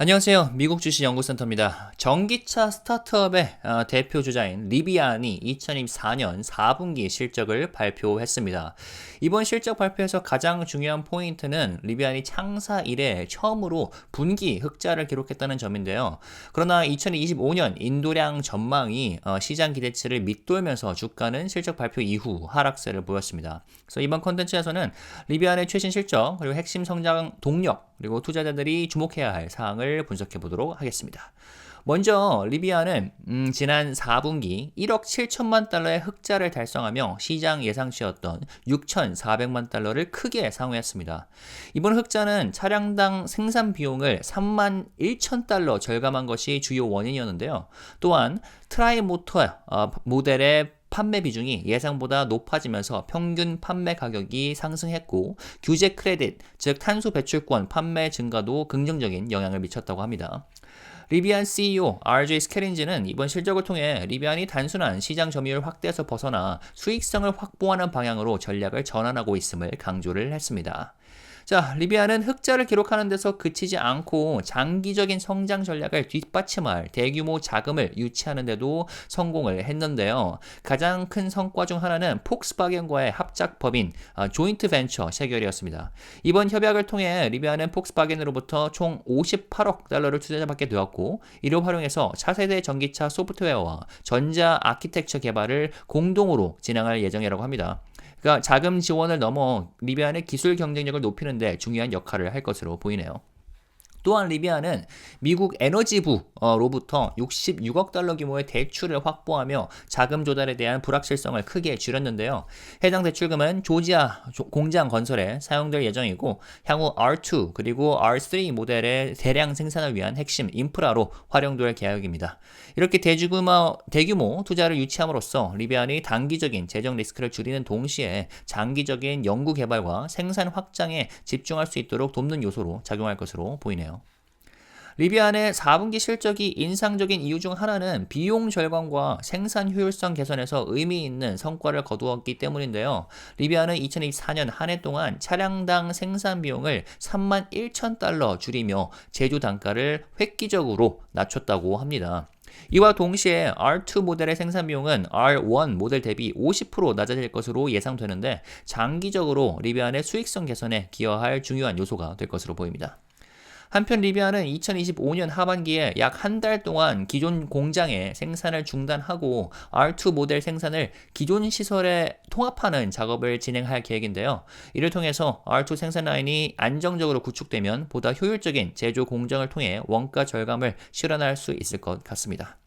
안녕하세요. 미국 주식 연구센터입니다. 전기차 스타트업의 대표 주자인 리비안이 2024년 4분기 실적을 발표했습니다. 이번 실적 발표에서 가장 중요한 포인트는 리비안이 창사 이래 처음으로 분기 흑자를 기록했다는 점인데요. 그러나 2025년 인도량 전망이 시장 기대치를 밑돌면서 주가는 실적 발표 이후 하락세를 보였습니다. 그래서 이번 컨텐츠에서는 리비안의 최신 실적, 그리고 핵심 성장 동력, 그리고 투자자들이 주목해야 할 사항을 분석해 보도록 하겠습니다. 먼저 리비안은 지난 4분기 1억 7천만 달러의 흑자를 달성하며 시장 예상치였던 6,400만 달러를 크게 상회했습니다. 이번 흑자는 차량당 생산 비용을 3만 1천 달러 절감한 것이 주요 원인이었는데요. 또한 트라이모터 모델의 판매 비중이 예상보다 높아지면서 평균 판매 가격이 상승했고 규제 크레딧, 즉 탄소 배출권 판매 증가도 긍정적인 영향을 미쳤다고 합니다. 리비안 CEO RJ 스캐린지는 이번 실적을 통해 리비안이 단순한 시장 점유율 확대에서 벗어나 수익성을 확보하는 방향으로 전략을 전환하고 있음을 강조를 했습니다. 자, 리비안은 흑자를 기록하는 데서 그치지 않고 장기적인 성장 전략을 뒷받침할 대규모 자금을 유치하는 데도 성공을 했는데요. 가장 큰 성과 중 하나는 폭스바겐과의 합작 법인 조인트 벤처 체결이었습니다. 이번 협약을 통해 리비안은 폭스바겐으로부터 총 58억 달러를 투자받게 되었고, 이를 활용해서 차세대 전기차 소프트웨어와 전자 아키텍처 개발을 공동으로 진행할 예정이라고 합니다. 그러니까 자금 지원을 넘어 리비안의 기술 경쟁력을 높이는 데 중요한 역할을 할 것으로 보이네요. 또한 리비안은 미국 에너지부로부터 66억 달러 규모의 대출을 확보하며 자금 조달에 대한 불확실성을 크게 줄였는데요. 해당 대출금은 조지아 공장 건설에 사용될 예정이고 향후 R2 그리고 R3 모델의 대량 생산을 위한 핵심 인프라로 활용될 계획입니다. 이렇게 대규모 투자를 유치함으로써 리비안이 단기적인 재정 리스크를 줄이는 동시에 장기적인 연구 개발과 생산 확장에 집중할 수 있도록 돕는 요소로 작용할 것으로 보이네요. 리비안의 4분기 실적이 인상적인 이유 중 하나는 비용 절감과 생산 효율성 개선에서 의미 있는 성과를 거두었기 때문인데요. 리비안은 2024년 한 해 동안 차량당 생산 비용을 3만 1천 달러 줄이며 제조 단가를 획기적으로 낮췄다고 합니다. 이와 동시에 R2 모델의 생산 비용은 R1 모델 대비 50% 낮아질 것으로 예상되는데 장기적으로 리비안의 수익성 개선에 기여할 중요한 요소가 될 것으로 보입니다. 한편 리비안은 2025년 하반기에 약 한 달 동안 기존 공장의 생산을 중단하고 R2 모델 생산을 기존 시설에 통합하는 작업을 진행할 계획인데요. 이를 통해서 R2 생산 라인이 안정적으로 구축되면 보다 효율적인 제조 공정을 통해 원가 절감을 실현할 수 있을 것 같습니다.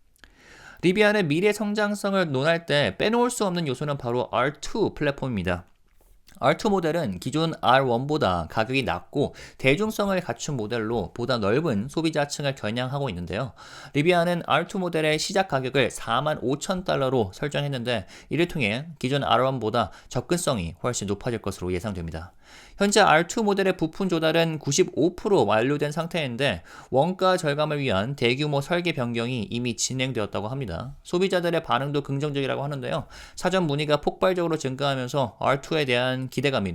리비안의 미래 성장성을 논할 때 빼놓을 수 없는 요소는 바로 R2 플랫폼입니다. R2 모델은 기존 R1보다 가격이 낮고 대중성을 갖춘 모델로 보다 넓은 소비자층을 겨냥하고 있는데요. 리비안은 R2 모델의 시작 가격을 4만 5천 달러로 설정했는데 이를 통해 기존 R1보다 접근성이 훨씬 높아질 것으로 예상됩니다. 현재 R2 모델의 부품 조달은 95% 완료된 상태인데 원가 절감을 위한 대규모 설계 변경이 이미 진행되었다고 합니다. 소비자들의 반응도 긍정적이라고 하는데요. 사전 문의가 폭발적으로 증가하면서 R2에 대한 기대감이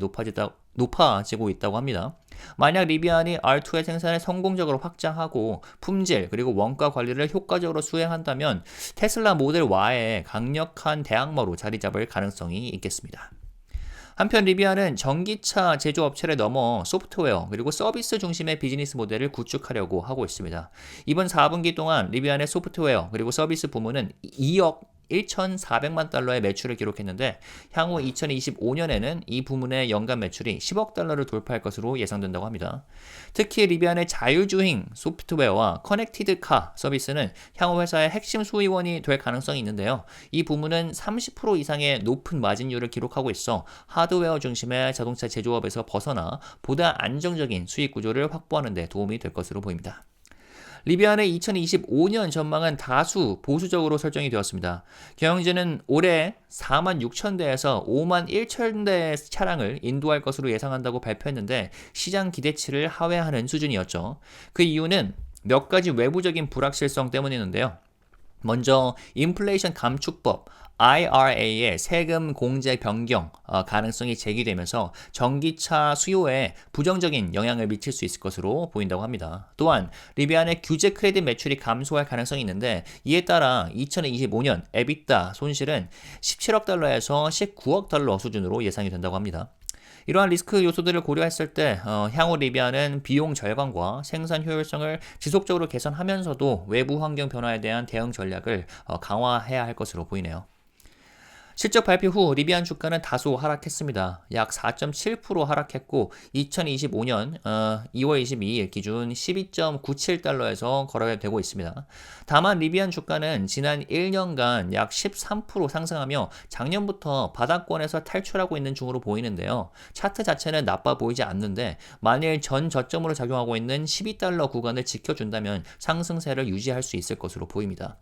높아지고 있다고 합니다. 만약 리비안이 R2의 생산을 성공적으로 확장하고 품질 그리고 원가 관리를 효과적으로 수행한다면 테슬라 모델 Y의 강력한 대항마로 자리 잡을 가능성이 있겠습니다. 한편 리비안은 전기차 제조업체를 넘어 소프트웨어 그리고 서비스 중심의 비즈니스 모델을 구축하려고 하고 있습니다. 이번 4분기 동안 리비안의 소프트웨어 그리고 서비스 부문은 2억 1,400만 달러의 매출을 기록했는데 향후 2025년에는 이 부문의 연간 매출이 10억 달러를 돌파할 것으로 예상된다고 합니다. 특히 리비안의 자율주행 소프트웨어와 커넥티드 카 서비스는 향후 회사의 핵심 수익원이 될 가능성이 있는데요. 이 부문은 30% 이상의 높은 마진율을 기록하고 있어 하드웨어 중심의 자동차 제조업에서 벗어나 보다 안정적인 수익 구조를 확보하는 데 도움이 될 것으로 보입니다. 리비안의 2025년 전망은 다수 보수적으로 설정이 되었습니다. 경영진은 올해 4만 6천 대에서 5만 1천 대의 차량을 인도할 것으로 예상한다고 발표했는데 시장 기대치를 하회하는 수준이었죠. 그 이유는 몇 가지 외부적인 불확실성 때문이었는데요. 먼저 인플레이션 감축법 IRA의 세금 공제 변경 가능성이 제기되면서 전기차 수요에 부정적인 영향을 미칠 수 있을 것으로 보인다고 합니다. 또한 리비안의 규제 크레딧 매출이 감소할 가능성이 있는데 이에 따라 2025년 에비타 손실은 17억 달러에서 19억 달러 수준으로 예상이 된다고 합니다. 이러한 리스크 요소들을 고려했을 때 향후 리비안은 비용 절감과 생산 효율성을 지속적으로 개선하면서도 외부 환경 변화에 대한 대응 전략을 강화해야 할 것으로 보이네요. 실적 발표 후 리비안 주가는 다소 하락했습니다. 약 4.7% 하락했고 2025년 2월 22일 기준 12.97달러에서 거래되고 있습니다. 다만 리비안 주가는 지난 1년간 약 13% 상승하며 작년부터 바닥권에서 탈출하고 있는 중으로 보이는데요. 차트 자체는 나빠 보이지 않는데 만일 전 저점으로 작용하고 있는 12달러 구간을 지켜준다면 상승세를 유지할 수 있을 것으로 보입니다.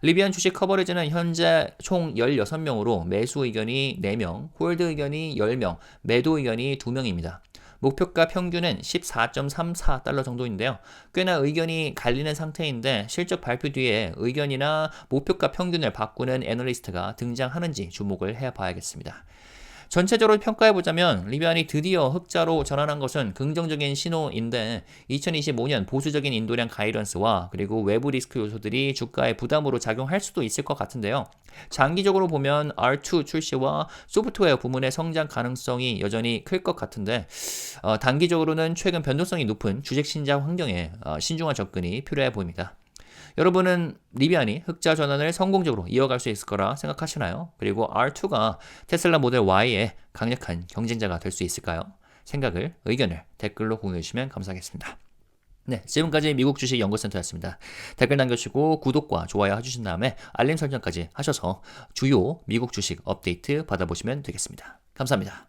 리비안 주식 커버리지는 현재 총 16명으로 매수 의견이 4명, 홀드 의견이 10명, 매도 의견이 2명입니다. 목표가 평균은 14.34달러 정도인데요. 꽤나 의견이 갈리는 상태인데 실적 발표 뒤에 의견이나 목표가 평균을 바꾸는 애널리스트가 등장하는지 주목을 해봐야겠습니다. 전체적으로 평가해보자면 리비안이 드디어 흑자로 전환한 것은 긍정적인 신호인데 2025년 보수적인 인도량 가이던스와 그리고 외부 리스크 요소들이 주가에 부담으로 작용할 수도 있을 것 같은데요. 장기적으로 보면 R2 출시와 소프트웨어 부문의 성장 가능성이 여전히 클 것 같은데 단기적으로는 최근 변동성이 높은 주식 신작 환경에 신중한 접근이 필요해 보입니다. 여러분은 리비안이 흑자 전환을 성공적으로 이어갈 수 있을 거라 생각하시나요? 그리고 R2가 테슬라 모델 Y의 강력한 경쟁자가 될 수 있을까요? 생각을, 의견을 댓글로 공유해 주시면 감사하겠습니다. 네, 지금까지 미국 주식 연구센터였습니다. 댓글 남겨주시고 구독과 좋아요 해주신 다음에 알림 설정까지 하셔서 주요 미국 주식 업데이트 받아보시면 되겠습니다. 감사합니다.